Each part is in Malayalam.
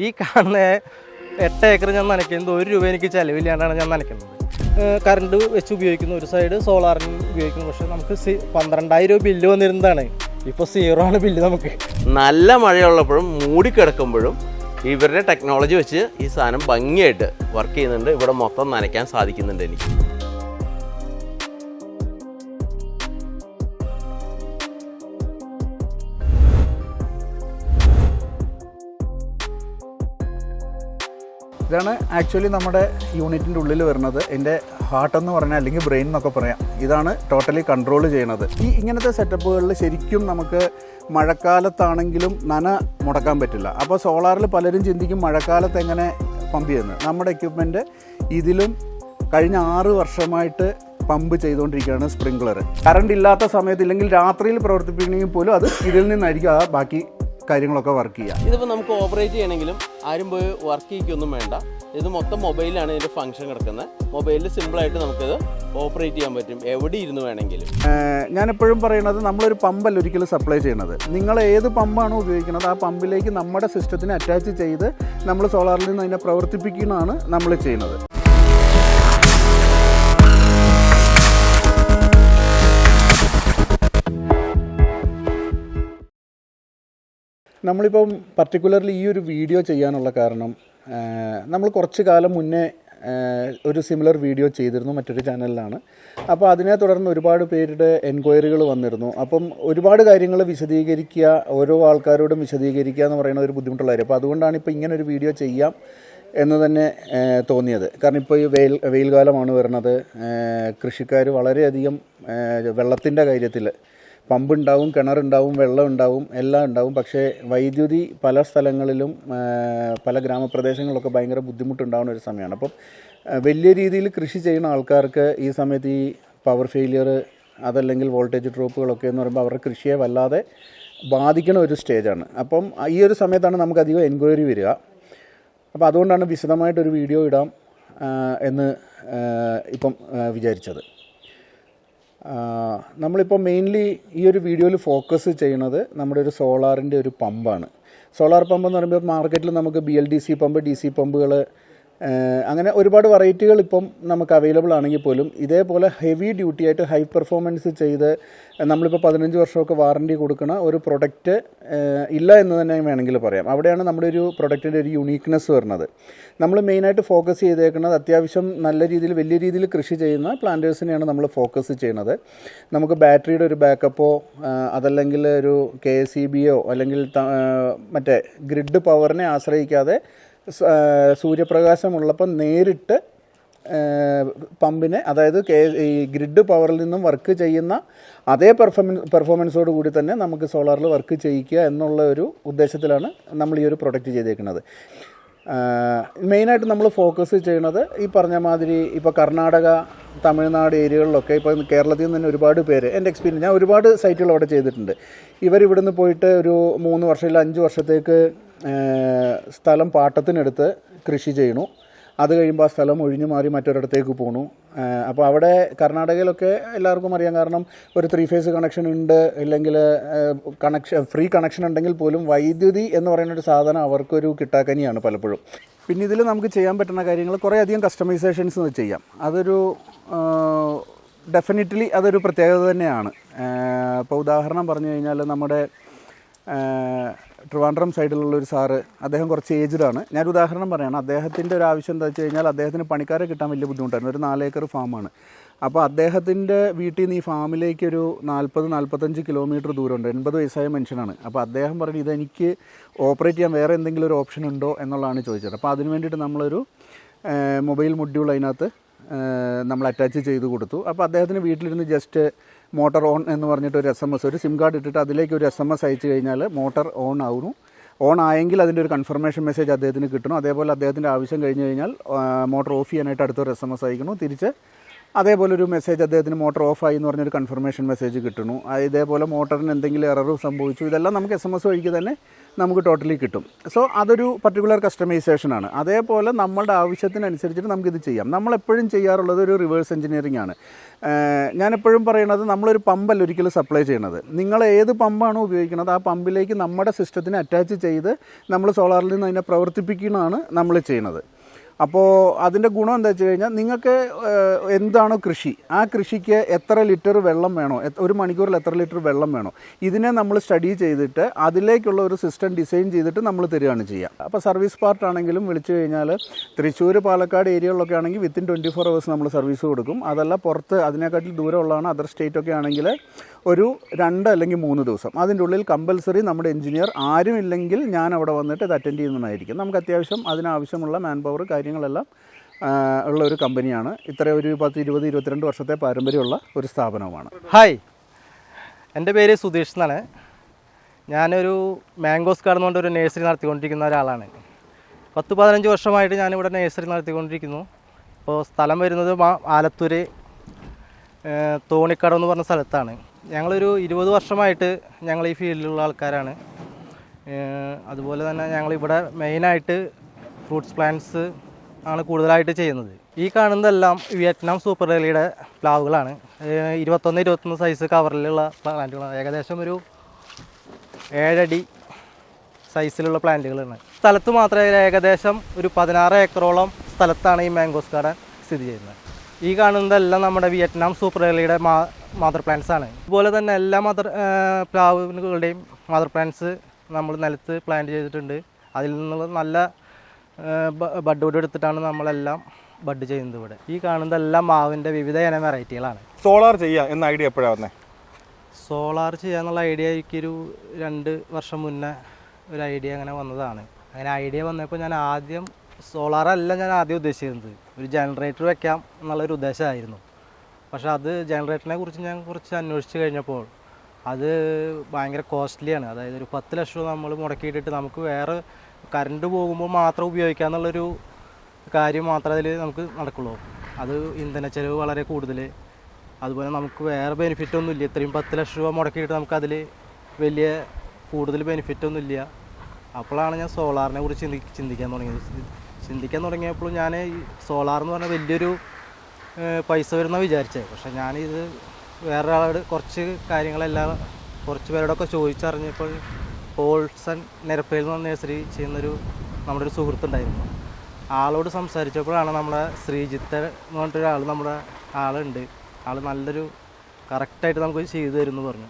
ഈ കാണുന്ന 8 ഏക്കർ ഞാൻ നനയ്ക്കുന്നത് 1 രൂപ എനിക്ക് ചിലവില്ലാണ്ടാണ് ഞാൻ നനയ്ക്കുന്നത്. കറണ്ട് വെച്ച് ഉപയോഗിക്കുന്നു, ഒരു സൈഡ് സോളാറിന് ഉപയോഗിക്കുന്നു. പക്ഷേ നമുക്ക് 12,000 രൂപ ബില്ല് വന്നിരുന്നതാണ്. ഇപ്പോൾ 0 ആണ് ബില്ല് നമുക്ക്. നല്ല മഴയുള്ളപ്പോഴും മൂടിക്കിടക്കുമ്പോഴും ഇവരുടെ ടെക്നോളജി വെച്ച് ഈ സാധനം ഭംഗിയായിട്ട് വർക്ക് ചെയ്യുന്നുണ്ട്. ഇവിടെ മൊത്തം നനയ്ക്കാൻ സാധിക്കുന്നുണ്ട് എനിക്ക്. ഇതാണ് ആക്ച്വലി നമ്മുടെ യൂണിറ്റിൻ്റെ ഉള്ളിൽ വരുന്നത്. എൻ്റെ ഹാർട്ടെന്ന് പറഞ്ഞാൽ അല്ലെങ്കിൽ ബ്രെയിൻ എന്നൊക്കെ പറയാം. ഇതാണ് ടോട്ടലി കൺട്രോൾ ചെയ്യണത്. ഇങ്ങനത്തെ സെറ്റപ്പുകളിൽ ശരിക്കും നമുക്ക് മഴക്കാലത്താണെങ്കിലും മുടക്കാൻ പറ്റില്ല. അപ്പോൾ സോളാറിൽ പലരും ചിന്തിക്കും മഴക്കാലത്ത് എങ്ങനെ പമ്പ് ചെയ്യുന്നത്. നമ്മുടെ എക്യുപ്മെൻറ്റ് ഇതിലും കഴിഞ്ഞ 6 വർഷമായിട്ട് പമ്പ് ചെയ്തുകൊണ്ടിരിക്കുകയാണ്. സ്പ്രിങ്ക്ലർ കറണ്ട് ഇല്ലാത്ത സമയത്ത് ഇല്ലെങ്കിൽ രാത്രിയിൽ പ്രവർത്തിപ്പിക്കണമെങ്കിൽ പോലും അത് ഇതിൽ നിന്നായിരിക്കും ബാക്കി കാര്യങ്ങളൊക്കെ വർക്ക് ചെയ്യുക. ഇതിപ്പോൾ നമുക്ക് ഓപ്പറേറ്റ് ചെയ്യണമെങ്കിലും ആരും പോയി വർക്ക് ചെയ്യിക്കൊന്നും വേണ്ട. ഇത് മൊത്തം മൊബൈലാണ് ഇതിൻ്റെ ഫംഗ്ഷൻ കിടക്കുന്നത്. മൊബൈലിൽ സിമ്പിളായിട്ട് നമുക്കിത് ഓപ്പറേറ്റ് ചെയ്യാൻ പറ്റും, എവിടെ ഇരുന്ന് വേണമെങ്കിലും. ഞാനെപ്പോഴും പറയുന്നത് നമ്മളൊരു പമ്പല്ല ഒരിക്കലും സപ്ലൈ ചെയ്യണത്. നിങ്ങൾ ഏത് പമ്പാണോ ഉപയോഗിക്കുന്നത് ആ പമ്പിലേക്ക് നമ്മുടെ സിസ്റ്റത്തിനെ അറ്റാച്ച് ചെയ്ത് നമ്മൾ സോളാറിൽ നിന്ന് അതിനെ പ്രവർത്തിപ്പിക്കുന്നതാണ് നമ്മൾ ചെയ്യുന്നത്. നമ്മളിപ്പം പർട്ടിക്കുലർലി ഈ ഒരു വീഡിയോ ചെയ്യാനുള്ള കാരണം നമ്മൾ കുറച്ച് കാലം മുന്നേ ഒരു സിമിലർ വീഡിയോ ചെയ്തിരുന്നു മറ്റൊരു ചാനലിലാണ്. അപ്പോൾ അതിനെ തുടർന്ന് ഒരുപാട് പേരുടെ എൻക്വയറികൾ വന്നിരുന്നു. അപ്പം ഒരുപാട് കാര്യങ്ങൾ വിശദീകരിക്കുക, ഓരോ ആൾക്കാരോടും വിശദീകരിക്കുക എന്ന് പറയുന്ന ഒരു ബുദ്ധിമുട്ടുള്ള കാര്യം. അപ്പോൾ അതുകൊണ്ടാണ് ഇപ്പോൾ ഇങ്ങനൊരു വീഡിയോ ചെയ്യാം എന്ന് തന്നെ തോന്നിയത്. കാരണം ഇപ്പോൾ ഈ വെയിൽ കാലമാണ് വരുന്നത്. കൃഷിക്കാർ വളരെയധികം വെള്ളത്തിൻ്റെ കാര്യത്തിൽ പമ്പുണ്ടാവും, കിണറുണ്ടാവും, വെള്ളം ഉണ്ടാവും, എല്ലാം ഉണ്ടാവും. പക്ഷേ വൈദ്യുതി പല സ്ഥലങ്ങളിലും പല ഗ്രാമപ്രദേശങ്ങളിലൊക്കെ ഭയങ്കര ബുദ്ധിമുട്ടുണ്ടാകുന്ന ഒരു സമയമാണ്. അപ്പം വലിയ രീതിയിൽ കൃഷി ചെയ്യുന്ന ആൾക്കാർക്ക് ഈ സമയത്ത് ഈ പവർ ഫെയിലിയർ അതല്ലെങ്കിൽ വോൾട്ടേജ് ഡ്രോപ്പുകളൊക്കെ എന്ന് പറയുമ്പോൾ അവരുടെ കൃഷിയെ വല്ലാതെ ബാധിക്കുന്ന ഒരു സ്റ്റേജാണ്. അപ്പം ഈ ഒരു സമയത്താണ് നമുക്കധികം എൻക്വയറി വരിക. അപ്പോൾ അതുകൊണ്ടാണ് വിശദമായിട്ടൊരു വീഡിയോ ഇടാം എന്ന് ഇപ്പം വിചാരിച്ചത്. നമ്മളിപ്പോൾ മെയിൻലി ഈ ഒരു വീഡിയോയിൽ ഫോക്കസ് ചെയ്യുന്നത് നമ്മുടെ ഒരു സോളാറിൻ്റെ ഒരു പമ്പാണ്. സോളാർ പമ്പ് എന്ന് പറയുമ്പോൾ മാർക്കറ്റിൽ നമുക്ക് BLDC പമ്പ്, DC പമ്പുകൾ, അങ്ങനെ ഒരുപാട് വെറൈറ്റികൾ ഇപ്പം നമുക്ക് അവൈലബിൾ ആണെങ്കിൽ പോലും ഇതേപോലെ ഹെവി ഡ്യൂട്ടി ആയിട്ട് ഹൈ പെർഫോമൻസ് ചെയ്ത് നമ്മളിപ്പോൾ 15 വർഷമൊക്കെ വാറണ്ടി കൊടുക്കുന്ന ഒരു പ്രൊഡക്റ്റ് ഇല്ല എന്ന് തന്നെ വേണമെങ്കിൽ പറയാം. അവിടെയാണ് നമ്മുടെ ഒരു പ്രൊഡക്റ്റിൻ്റെ ഒരു യുണീക്നെസ് വരുന്നത്. നമ്മൾ മെയിനായിട്ട് ഫോക്കസ് ചെയ്തേക്കുന്നത് അത്യാവശ്യം നല്ല രീതിയിൽ വലിയ രീതിയിൽ കൃഷി ചെയ്യുന്ന പ്ലാന്റേഴ്സിനെയാണ് നമ്മൾ ഫോക്കസ് ചെയ്യുന്നത്. നമുക്ക് ബാറ്ററിയുടെ ഒരു ബാക്കപ്പോ അതല്ലെങ്കിൽ ഒരു KSEBയോ അല്ലെങ്കിൽ മറ്റേ ഗ്രിഡ് പവറിനെ ആശ്രയിക്കാതെ സൂര്യപ്രകാശമുള്ളപ്പോൾ നേരിട്ട് പമ്പിനെ, അതായത് ഈ ഗ്രിഡ് പവറിൽ നിന്നും വർക്ക് ചെയ്യുന്ന അതേ പെർഫോമൻസോട് കൂടി തന്നെ നമുക്ക് സോളാറിൽ വർക്ക് ചെയ്യിക്കുക എന്നുള്ള ഒരു ഉദ്ദേശത്തിലാണ് നമ്മൾ ഈ ഒരു പ്രൊഡക്റ്റ് ചെയ്തേക്കുന്നത്. മെയിനായിട്ട് നമ്മൾ ഫോക്കസ് ചെയ്യുന്നത് ഈ പറഞ്ഞ മാതിരി ഇപ്പോൾ കർണാടക, തമിഴ്നാട് ഏരിയകളിലൊക്കെ ഇപ്പോൾ കേരളത്തിൽ നിന്ന് തന്നെ ഒരുപാട് പേര്, എൻ്റെ എക്സ്പീരിയൻസ്, ഞാൻ ഒരുപാട് സൈറ്റുകൾ അവിടെ ചെയ്തിട്ടുണ്ട്. ഇവരിവിടുന്ന് പോയിട്ട് ഒരു 3 വർഷം ഇല്ല 5 വർഷത്തേക്ക് സ്ഥലം പാട്ടത്തിനെടുത്ത് കൃഷി ചെയ്യണു. അത് കഴിയുമ്പോൾ ആ സ്ഥലം ഒഴിഞ്ഞു മാറി മറ്റൊരിടത്തേക്ക് പോകണു. അപ്പോൾ അവിടെ കർണാടകയിലൊക്കെ എല്ലാവർക്കും അറിയാം. കാരണം ഒരു 3 ഫേസ് കണക്ഷൻ ഉണ്ട്, ഇല്ലെങ്കിൽ ഫ്രീ കണക്ഷൻ ഉണ്ടെങ്കിൽ പോലും വൈദ്യുതി എന്ന് പറയുന്നൊരു സാധനം അവർക്കൊരു കിട്ടാക്കനിയാണ് പലപ്പോഴും. പിന്നെ ഇതിൽ നമുക്ക് ചെയ്യാൻ പറ്റുന്ന കാര്യങ്ങൾ കുറേ അധികം കസ്റ്റമൈസേഷൻസ് ചെയ്യാം. അതൊരു ഡെഫിനറ്റ്ലി അതൊരു പ്രത്യേകത തന്നെയാണ്. ഇപ്പോൾ ഉദാഹരണം പറഞ്ഞു കഴിഞ്ഞാൽ നമ്മുടെ ട്രിവാൻഡ്രം സൈഡിലുള്ളൊരു സാറ്, അദ്ദേഹം കുറച്ച് ഏജ്ഡാണ്. ഞാനൊരു ഉദാഹരണം പറയുകയാണ്. അദ്ദേഹത്തിൻ്റെ ഒരു ആവശ്യം എന്താ വെച്ച് കഴിഞ്ഞാൽ അദ്ദേഹത്തിന് പണിക്കാരെ കിട്ടാൻ വലിയ ബുദ്ധിമുട്ടായിരുന്നു. ഒരു 4 ഏക്കർ ഫാമാണ്. അപ്പോൾ അദ്ദേഹത്തിൻ്റെ വീട്ടിൽ നിന്ന് ഈ ഫാമിലേക്കൊരു 40-45 കിലോമീറ്റർ ദൂരമുണ്ട്. 80 വയസ്സായ മനുഷ്യനാണ്. അപ്പോൾ അദ്ദേഹം പറഞ്ഞു ഇതെനിക്ക് ഓപ്പറേറ്റ് ചെയ്യാൻ വേറെ എന്തെങ്കിലും ഒരു ഓപ്ഷൻ ഉണ്ടോ എന്നുള്ളതാണ് ചോദിച്ചത്. അപ്പോൾ അതിന് വേണ്ടിയിട്ട് നമ്മളൊരു മൊബൈൽ മൊഡ്യൂൾ അതിനകത്ത് നമ്മൾ അറ്റാച്ച് ചെയ്ത് കൊടുത്തു. അപ്പോൾ അദ്ദേഹത്തിന് വീട്ടിലിരുന്ന് ജസ്റ്റ് മോട്ടർ ഓൺ എന്ന് പറഞ്ഞിട്ട് ഒരു SMS, ഒരു സിം കാർഡ് ഇട്ടിട്ട് അതിലേക്ക് ഒരു SMS അയച്ചു കഴിഞ്ഞാൽ മോട്ടർ ഓൺ ആവുന്നു. ഓൺ ആയെങ്കിൽ അതിൻ്റെ ഒരു കൺഫർമേഷൻ മെസ്സേജ് അദ്ദേഹത്തിന് കിട്ടണം. അതേപോലെ അദ്ദേഹത്തിൻ്റെ ആവശ്യം കഴിഞ്ഞ് കഴിഞ്ഞാൽ മോട്ടർ ഓഫ് ചെയ്യാനായിട്ട് അടുത്തൊരു SMS അയക്കണം. തിരിച്ച് അതേപോലെ ഒരു മെസ്സേജ് അദ്ദേഹത്തിന് മോട്ടർ ഓഫായി എന്ന് പറഞ്ഞൊരു കൺഫർമേഷൻ മെസ്സേജ് കിട്ടുന്നു. ഇതേപോലെ മോട്ടറിന് എന്തെങ്കിലും എറർ സംഭവിച്ചു, ഇതെല്ലാം നമുക്ക് SMS വഴിക്ക് തന്നെ നമുക്ക് ടോട്ടലി കിട്ടും. സോ അതൊരു പർട്ടിക്കുലർ കസ്റ്റമൈസേഷനാണ്. അതേപോലെ നമ്മളുടെ ആവശ്യത്തിനനുസരിച്ചിട്ട് നമുക്കിത് ചെയ്യാം. നമ്മളെപ്പോഴും ചെയ്യാറുള്ളത് ഒരു റിവേഴ്സ് എഞ്ചിനീയറിംഗ് ആണ്. ഞാനെപ്പോഴും പറയണത്, നമ്മളൊരു പമ്പല്ല ഒരിക്കലും സപ്ലൈ ചെയ്യണത്. നിങ്ങൾ ഏത് പമ്പാണോ ഉപയോഗിക്കുന്നത് ആ പമ്പിലേക്ക് നമ്മുടെ സിസ്റ്റത്തിന് അറ്റാച്ച് ചെയ്ത് നമ്മൾ സോളാറിൽ നിന്ന് അതിനെ പ്രവർത്തിപ്പിക്കുന്നതാണ് നമ്മൾ ചെയ്യുന്നത്. അപ്പോൾ അതിൻ്റെ ഗുണം എന്താ വെച്ച് കഴിഞ്ഞാൽ, നിങ്ങൾക്ക് എന്താണോ കൃഷി, ആ കൃഷിക്ക് എത്ര ലിറ്റർ വെള്ളം വേണോ, ഒരു മണിക്കൂറിൽ എത്ര ലിറ്റർ വെള്ളം വേണോ, ഇതിനെ നമ്മൾ സ്റ്റഡി ചെയ്തിട്ട് അതിലേക്കുള്ള ഒരു സിസ്റ്റം ഡിസൈൻ ചെയ്തിട്ട് നമ്മൾ തരികയാണ് ചെയ്യുക. അപ്പോൾ സർവീസ് പാർട്ട് ആണെങ്കിലും വിളിച്ചു കഴിഞ്ഞാൽ തൃശ്ശൂർ, പാലക്കാട് ഏരിയകളിലൊക്കെ ആണെങ്കിൽ വിത്തിൻ 24 hours നമ്മൾ സർവീസ് കൊടുക്കും. അതല്ല പുറത്ത് അതിനെക്കാട്ടിൽ ദൂരമുള്ളതാണ്, അതർ സ്റ്റേറ്റൊക്കെ ആണെങ്കിൽ ഒരു 2 അല്ലെങ്കിൽ 3 ദിവസം. അതിൻ്റെ ഉള്ളിൽ കമ്പൽസറി നമ്മുടെ എഞ്ചിനീയർ ആരും ഇല്ലെങ്കിൽ ഞാൻ അവിടെ വന്നിട്ട് ഇത് അറ്റൻഡ് ചെയ്യുന്നതായിരിക്കും. നമുക്ക് അത്യാവശ്യം അതിനാവശ്യമുള്ള മാൻ പവർ കാര്യങ്ങളെല്ലാം ഉള്ള ഒരു കമ്പനിയാണ്. ഇത്ര ഒരു 10, 20, 22 വർഷത്തെ പാരമ്പര്യമുള്ള ഒരു സ്ഥാപനവുമാണ്. ഹായ്, എൻ്റെ പേര് സുധീഷ് എന്നാണ്. ഞാനൊരു മാംഗോസ് ഗാർഡൻ കൊണ്ട് ഒരു നേഴ്സറി നടത്തിക്കൊണ്ടിരിക്കുന്ന ഒരാളാണ്. 10-15 വർഷമായിട്ട് ഞാനിവിടെ നേഴ്സറി നടത്തിക്കൊണ്ടിരിക്കുന്നു. ഇപ്പോൾ സ്ഥലം വരുന്നത് ആലത്തൂർ തോണിക്കട എന്ന് പറഞ്ഞ സ്ഥലത്താണ്. ഞങ്ങളൊരു 20 വർഷമായിട്ട് ഞങ്ങൾ ഈ ഫീൽഡിലുള്ള ആൾക്കാരാണ്. അതുപോലെ തന്നെ ഞങ്ങളിവിടെ മെയിനായിട്ട് ഫ്രൂട്ട്സ് പ്ലാന്റ്സ് ആണ് കൂടുതലായിട്ട് ചെയ്യുന്നത്. ഈ കാണുന്നതെല്ലാം വിയറ്റ്നാം സൂപ്പർ ഡെലിയുടെ പ്ലാവുകളാണ്. 21-21 സൈസ് കവറിലുള്ള പ്ലാന്റുകളാണ്. ഏകദേശം ഒരു 7 അടി സൈസിലുള്ള പ്ലാന്റുകളാണ്. സ്ഥലത്ത് മാത്രമേ ഏകദേശം ഒരു 16 ഏക്കറോളം സ്ഥലത്താണ് ഈ മാംഗോസ് ഗാർഡൻ സ്ഥിതി ചെയ്യുന്നത്. ഈ കാണുന്നതെല്ലാം നമ്മുടെ വിയറ്റ്നാം സൂപ്പർ ഡെലിയുടെ മദർ പ്ലാന്റ്സ് ആണ്. അതുപോലെ തന്നെ എല്ലാ പ്ലാവുകളുടെയും മദർ പ്ലാന്റ്സ് നമ്മൾ നിലത്ത് പ്ലാന്റ് ചെയ്തിട്ടുണ്ട്. അതിൽ നിന്നുള്ള നല്ല ബഡ് എടുത്തിട്ടാണ് നമ്മളെല്ലാം ബഡ് ചെയ്യുന്നത് ഇവിടെ. ഈ കാണുന്നതെല്ലാം മാവിൻ്റെ വിവിധ ഇനം വെറൈറ്റികളാണ്. സോളാർ ചെയ്യുക എന്ന ഐഡിയ എപ്പോഴാണ് വന്നത്? സോളാർ ചെയ്യാന്നുള്ള ഐഡിയ എനിക്കൊരു 2 വർഷം മുന്നേ ഒരു ഐഡിയ അങ്ങനെ വന്നതാണ്. അങ്ങനെ ഐഡിയ വന്നപ്പോൾ ഞാൻ ആദ്യം സോളാറല്ല ഞാൻ ആദ്യം ഉദ്ദേശിച്ചിരുന്നത്, ഒരു ജനറേറ്റർ വെക്കാം എന്നുള്ളൊരു ഉദ്ദേശമായിരുന്നു. പക്ഷേ അത് ജനറേറ്ററിനെ കുറിച്ച് ഞാൻ കുറച്ച് അന്വേഷിച്ച് കഴിഞ്ഞപ്പോൾ അത് ഭയങ്കര കോസ്റ്റ്ലിയാണ്. അതായത് ഒരു 10 ലക്ഷം നമ്മൾ മുടക്കിയിട്ടിട്ട് നമുക്ക് വേറെ കറണ്ട് പോകുമ്പോൾ മാത്രം ഉപയോഗിക്കാമെന്നുള്ളൊരു കാര്യം മാത്രമേ അതിൽ നമുക്ക് നടക്കുള്ളൂ. അത് ഇന്ധന ചെലവ് വളരെ കൂടുതൽ, അതുപോലെ നമുക്ക് വേറെ ബെനിഫിറ്റൊന്നും ഇല്ല. ഇത്രയും 10 ലക്ഷം രൂപ മുടക്കിയിട്ട് നമുക്കതിൽ വലിയ കൂടുതൽ ബെനിഫിറ്റൊന്നും ഇല്ല. അപ്പോഴാണ് ഞാൻ സോളാറിനെ കുറിച്ച് ചിന്തിക്കാൻ തുടങ്ങിയപ്പോൾ ഞാൻ ഈ സോളാർ എന്ന് പറഞ്ഞാൽ വലിയൊരു പൈസ വരുന്ന വിചാരിച്ചത്. പക്ഷേ ഞാനിത് വേറെ ആളോട് കുറച്ച് കാര്യങ്ങളെല്ലാം കുറച്ച് പേരോടൊക്കെ ചോദിച്ചറിഞ്ഞപ്പോൾ പോൾസൺ നിരപ്പയിൽ നിന്ന് നേഴ്സറി ചെയ്യുന്നൊരു നമ്മുടെ ഒരു സുഹൃത്തുണ്ടായിരുന്നു. ആളോട് സംസാരിച്ചപ്പോഴാണ് നമ്മുടെ ശ്രീജിത്ത് എന്ന് പറഞ്ഞിട്ടൊരാൾ നമ്മുടെ ആളുണ്ട്. ആൾ നല്ലൊരു കറക്റ്റായിട്ട് നമുക്ക് ചെയ്തു തരുമെന്ന് പറഞ്ഞു.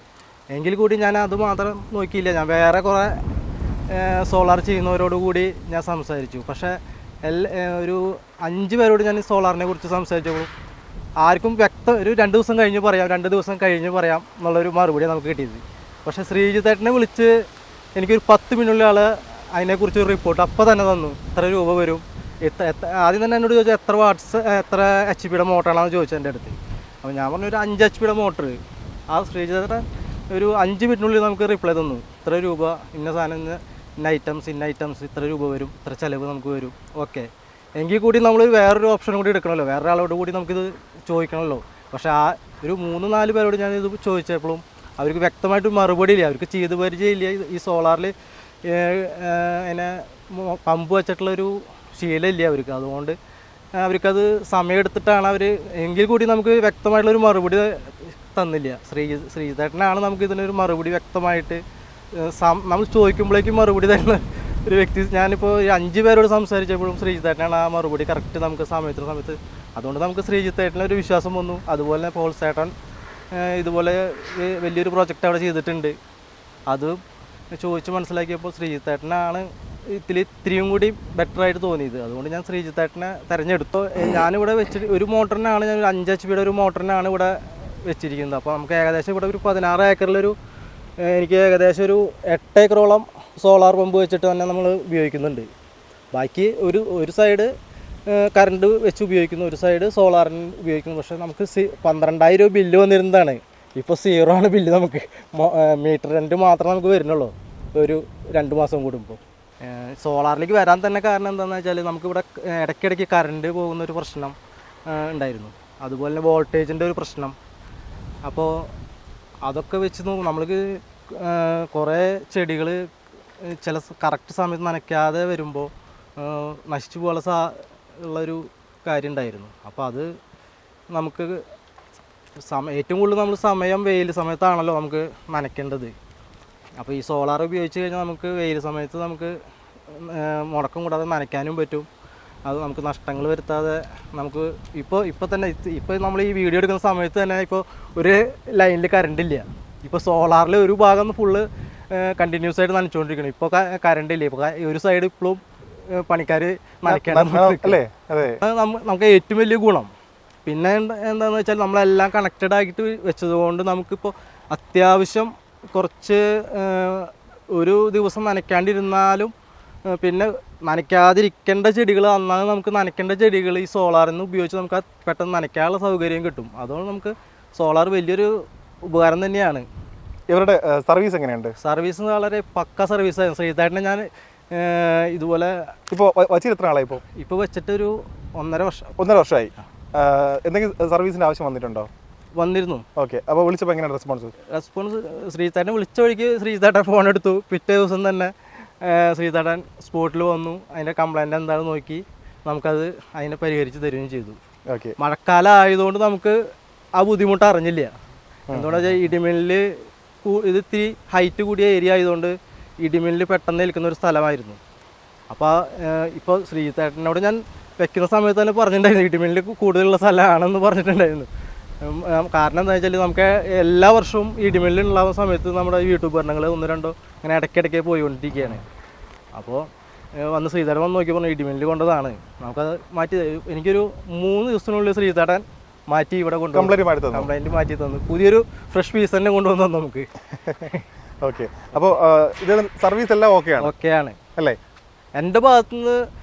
എങ്കിൽ കൂടി ഞാൻ അത് മാത്രം നോക്കിയില്ല, ഞാൻ വേറെ കുറേ സോളാർ ചെയ്യുന്നവരോട് കൂടി ഞാൻ സംസാരിച്ചു. പക്ഷേ ഒരു 5 പേരോട് ഞാൻ സോളാറിനെ കുറിച്ച് സംസാരിച്ചപ്പോൾ ആർക്കും ഒരു 2 ദിവസം കഴിഞ്ഞ് പറയാം, 2 ദിവസം കഴിഞ്ഞ് പറയാം എന്നുള്ളൊരു മറുപടി നമുക്ക് കിട്ടിയത്. പക്ഷേ ശ്രീജിത്തേട്ടനെ വിളിച്ച് എനിക്കൊരു 10 മിനിറ്റുള്ള ആൾ അതിനെക്കുറിച്ച് ഒരു റിപ്പോർട്ട് അപ്പോൾ തന്നെ തന്നു. എത്ര രൂപ വരും, ആദ്യം തന്നെ എന്നോട് ചോദിച്ചാൽ എത്ര HP മോട്ടറാണെന്ന് ചോദിച്ചത് എൻ്റെ അടുത്ത്. അപ്പോൾ ഞാൻ പറഞ്ഞു ഒരു 5 HP മോട്ടർ. ആ ശ്രീജിത്തേട്ടൻ ഒരു 5 മിനിറ്റിനുള്ളിൽ നമുക്ക് റിപ്ലൈ തന്നു. ഇത്ര രൂപ, ഇന്ന സാധനം, ഇന്ന ഐറ്റംസ് ഇത്ര രൂപ വരും, ഇത്ര ചിലവ് നമുക്ക് വരും. ഓക്കെ, എങ്കിൽ കൂടി നമ്മൾ വേറൊരു ഓപ്ഷൻ കൂടി എടുക്കണമല്ലോ, വേറൊരാളോട് കൂടി നമുക്കിത് ചോദിക്കണമല്ലോ. പക്ഷേ ആ ഒരു 3-4 പേരോട് ഞാനിത് ചോദിച്ചപ്പോഴും അവർക്ക് വ്യക്തമായിട്ട് മറുപടി ഇല്ല. അവർക്ക് ചെയ്ത് പരിചയമില്ല. ഈ സോളാറിൽ അതിനെ പമ്പ് വെച്ചിട്ടുള്ളൊരു ശീലമില്ല അവർക്ക്. അതുകൊണ്ട് അവർക്കത് സമയമെടുത്തിട്ടാണ് അവർ, എങ്കിൽ കൂടി നമുക്ക് വ്യക്തമായിട്ടുള്ളൊരു മറുപടി തന്നില്ല. ശ്രീധരനാണ് നമുക്ക് ഇതിനൊരു മറുപടി വ്യക്തമായിട്ട് നമ്മൾ ചോദിക്കുമ്പോഴേക്കും മറുപടി തരുന്ന ഒരു വ്യക്തി. ഞാനിപ്പോൾ 5 പേരോട് സംസാരിച്ചപ്പോഴും ശ്രീജിത്തേട്ടനാണ് ആ മറുപടി കറക്റ്റ് നമുക്ക് സമയത്ത്. അതുകൊണ്ട് നമുക്ക് ശ്രീജിത്തേട്ടനൊരു വിശ്വാസം വന്നു. അതുപോലെ തന്നെ പോൾസേട്ടൻ ഇതുപോലെ വലിയൊരു പ്രോജക്റ്റ് അവിടെ ചെയ്തിട്ടുണ്ട്. അത് ചോദിച്ച് മനസ്സിലാക്കിയപ്പോൾ ശ്രീജിത്തേട്ടനാണ് ഇത്തിരിയും കൂടി ബെറ്ററായിട്ട് തോന്നിയത്. അതുകൊണ്ട് ഞാൻ ശ്രീജിത്തേട്ടനെ തിരഞ്ഞെടുത്തു. ഞാനിവിടെ വെച്ചിട്ട് ഒരു മോട്ടറിനാണ്, ഞാൻ ഒരു 5 HP ഒരു മോട്ടറിനാണ് ഇവിടെ വെച്ചിരിക്കുന്നത്. അപ്പോൾ നമുക്ക് ഏകദേശം ഇവിടെ ഒരു 16 ഏക്കറിലൊരു എനിക്ക് ഏകദേശം ഒരു 8 ഏക്കറോളം സോളാർ പമ്പ് വെച്ചിട്ട് തന്നെ നമ്മൾ ഉപയോഗിക്കുന്നുണ്ട്. ബാക്കി ഒരു സൈഡ് കറണ്ട് വെച്ച് ഉപയോഗിക്കുന്നു, ഒരു സൈഡ് സോളാറിന് ഉപയോഗിക്കുന്നു. പക്ഷേ നമുക്ക് 12,000 രൂപ ബില്ല് വന്നിരുന്നതാണ്. ഇപ്പോൾ 0 ആണ് ബില്ല്. നമുക്ക് മീറ്റർ റെൻറ്റ് മാത്രമേ നമുക്ക് വരുന്നുള്ളൂ ഒരു 2 മാസം കൂടുമ്പോൾ. സോളാറിലേക്ക് വരാൻ തന്നെ കാരണം എന്താണെന്ന് വെച്ചാൽ നമുക്കിവിടെ ഇടയ്ക്കിടയ്ക്ക് കറണ്ട് പോകുന്നൊരു പ്രശ്നം ഉണ്ടായിരുന്നു. അതുപോലെ തന്നെ വോൾട്ടേജിൻ്റെ ഒരു പ്രശ്നം. അപ്പോൾ അതൊക്കെ വെച്ച് നോക്കും നമ്മൾക്ക് കുറേ ചെടികൾ ചില കറക്റ്റ് സമയത്ത് നനയ്ക്കാതെ വരുമ്പോൾ നശിച്ചു പോകാനുള്ള ഉള്ളൊരു കാര്യം ഉണ്ടായിരുന്നു. അപ്പോൾ അത് നമുക്ക് ഏറ്റവും കൂടുതൽ നമ്മൾ സമയം വെയിൽ സമയത്താണല്ലോ നമുക്ക് നനയ്ക്കേണ്ടത്. അപ്പോൾ ഈ സോളാർ ഉപയോഗിച്ച് കഴിഞ്ഞാൽ നമുക്ക് വെയിൽ സമയത്ത് നമുക്ക് മുടക്കം കൂടാതെ നനയ്ക്കാനും പറ്റും. അത് നമുക്ക് നഷ്ടങ്ങൾ വരുത്താതെ നമുക്ക് ഇപ്പോൾ തന്നെ നമ്മൾ ഈ വീഡിയോ എടുക്കുന്ന സമയത്ത് തന്നെ ഇപ്പോൾ ഒരു ലൈനിൽ കറണ്ട് ഇല്ല. ഇപ്പോൾ സോളാറിൽ ഒരു ഭാഗം ഫുള്ള് കണ്ടിന്യൂസ് ആയിട്ട് നനച്ചുകൊണ്ടിരിക്കണം. ഇപ്പോൾ കറണ്ട് ഇല്ല. ഇപ്പോൾ ഒരു സൈഡ് ഇപ്പോഴും പണിക്കാർ നനയ്ക്കണം. നമുക്ക് ഏറ്റവും വലിയ ഗുണം പിന്നെ എന്താണെന്ന് വെച്ചാൽ നമ്മളെല്ലാം കണക്റ്റഡ് ആക്കിയിട്ട് വെച്ചതുകൊണ്ട് നമുക്കിപ്പോൾ അത്യാവശ്യം കുറച്ച് ഒരു ദിവസം നനയ്ക്കാണ്ടിരുന്നാലും പിന്നെ നനയ്ക്കാതിരിക്കേണ്ട ചെടികൾ അന്നാണ് നമുക്ക് നനയ്ക്കേണ്ട ചെടികൾ ഈ സോളാറിൽ നിന്ന് ഉപയോഗിച്ച് നമുക്ക് പെട്ടെന്ന് നനയ്ക്കാനുള്ള സൗകര്യം കിട്ടും. അതുകൊണ്ട് നമുക്ക് സോളാർ വലിയൊരു ഉപകാരം തന്നെയാണ്. ഇവരുടെ സർവീസ് എങ്ങനെയുണ്ട്? സർവീസ് വളരെ പക്ക സർവീസാണ്. ശ്രീതാട്ടിനെ ഞാൻ ഇതുപോലെ ഇപ്പോൾ വച്ചിട്ട് എത്ര ആളായി? ഇപ്പോൾ വെച്ചിട്ട് ഒരു 1.5 വർഷമായി. എന്തെങ്കിലും സർവീസിൻ്റെ ആവശ്യം വന്നിട്ടുണ്ടോ? വന്നിരുന്നു. ഓക്കെ. അപ്പോൾ വിളിച്ചപ്പോൾ എങ്ങനെയാണ് റെസ്പോൺസ്? ശ്രീതാട്ടനെ വിളിച്ച വഴിക്ക് ശ്രീതാട്ടൻ ഫോൺ എടുത്തു. പിറ്റേ ദിവസം തന്നെ ശ്രീതാട്ടൻ സ്പോട്ടിൽ വന്നു. അതിൻ്റെ കംപ്ലൈൻറ്റ് എന്താണെന്ന് നോക്കി നമുക്കത് അതിനെ പരിഹരിച്ച് തരുകയും ചെയ്തു. ഓക്കെ. മഴക്കാലം ആയതുകൊണ്ട് നമുക്ക് ആ ബുദ്ധിമുട്ട് അറിഞ്ഞില്ല. എന്തുകൊണ്ടാണെന്ന് വെച്ചാൽ ഇടിമിന്നൽ ഇത് ഇത്തിരി ഹൈറ്റ് കൂടിയ ഏരിയ ആയതുകൊണ്ട് ഇടിമിന്നൽ പെട്ടെന്ന് നിൽക്കുന്ന ഒരു സ്ഥലമായിരുന്നു. അപ്പോൾ ഇപ്പോൾ ശ്രീതാട്ടനോട് ഞാൻ വെക്കുന്ന സമയത്ത് തന്നെ പറഞ്ഞിട്ടുണ്ടായിരുന്നു ഇടിമിന്നൽ കൂടുതലുള്ള സ്ഥലമാണെന്ന് പറഞ്ഞിട്ടുണ്ടായിരുന്നു. കാരണം എന്താ വെച്ചാൽ നമുക്ക് എല്ലാ വർഷവും ഇടിമിന്നൽ ഉണ്ടാകുന്ന സമയത്ത് നമ്മുടെ യൂട്യൂബർണങ്ങൾ 1-2 അങ്ങനെ ഇടയ്ക്കിടയ്ക്ക് പോയിക്കൊണ്ടിരിക്കുകയാണ്. അപ്പോൾ വന്ന് ശ്രീതാട്ടൻ വന്ന് നോക്കി പറഞ്ഞു ഇടിമിന്നൽ കൊണ്ടതാണ്, നമുക്കത് മാറ്റി. എനിക്കൊരു 3 ദിവസത്തിനുള്ളിൽ ശ്രീതാട്ടൻ മാറ്റി ഇവിടെ കൊണ്ടുവന്നു. കംപ്ലൈൻറ്റ് മാറ്റി തന്നു. പുതിയൊരു ഫ്രഷ് പീസ് തന്നെ കൊണ്ടുവന്നു നമുക്ക്. ഓക്കെ. അപ്പോൾ ഇത് സർവീസ് എല്ലാം ഓക്കെയാണ് അല്ലേ? എൻ്റെ ഭാഗത്തുനിന്ന്